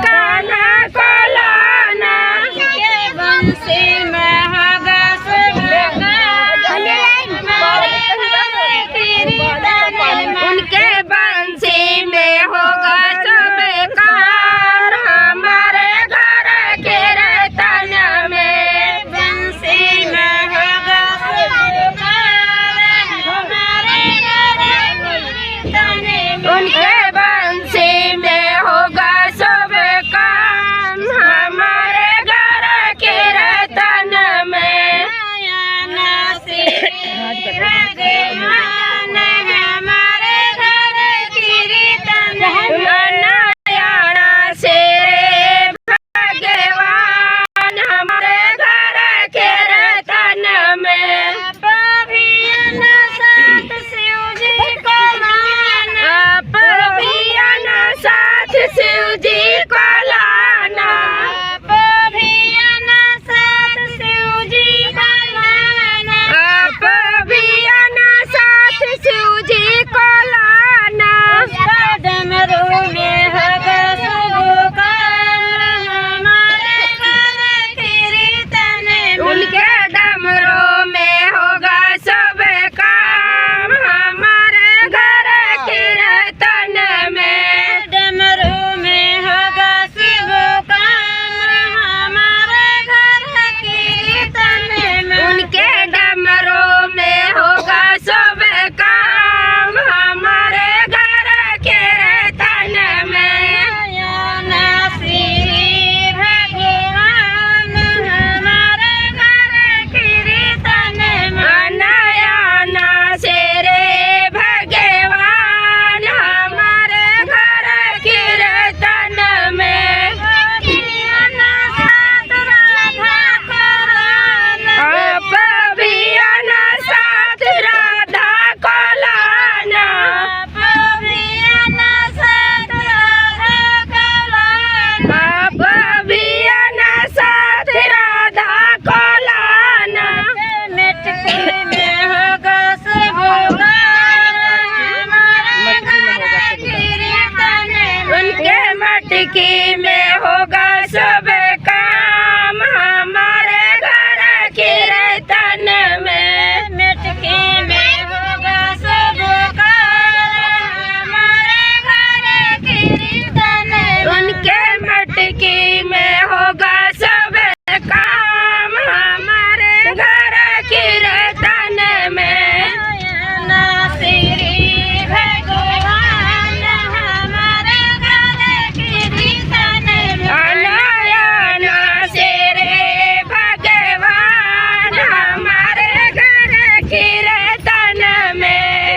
काना कोलाना के बंसी में होगा उनके बंसी में होगा सब कार हमारे घर के रतन में बंसी में होगा सब कार हमारे घर के रतन में उनके बंसी में होगा सब काम हमारे घर के रतन में भगवान हमारे घर की रतन नयाना शेरे भगवान हमारे घर के रतन में साथ शिव जी को लाना साथ शिव जी को लाना साथ शिव जी को लाना साथ शिव जी को लाना डमरू में होगा सब काम हमारे घर की रतन में उनके डमरू में होगा सब काम हमारे घर की रतन में डमरू में होगा सब काम हमारे घर की रतन में उनके डमरू में होगा सब काम हमारे घर के रतन में श्री भगवान हमारे घर की रतन में नयना शेरे भगवान हमारे घर की रतन में साथ राधा पवियना साथ राधा को लाना पवियना साथ राधा को लाना पवियना साथ राधा को लाना मटकी में होगा सब हमारे घर की रतन उनके मटकी में होगा सब काम हमारे घर की रतन में मटकी में होगा सब काम हमारे घर की रतन उनके मटकी में होगा सब काम हमारे घर की रतन में श्री भगवान हमारे घर की रतन में नयना शेरे भगवान हमारे घर की रतन में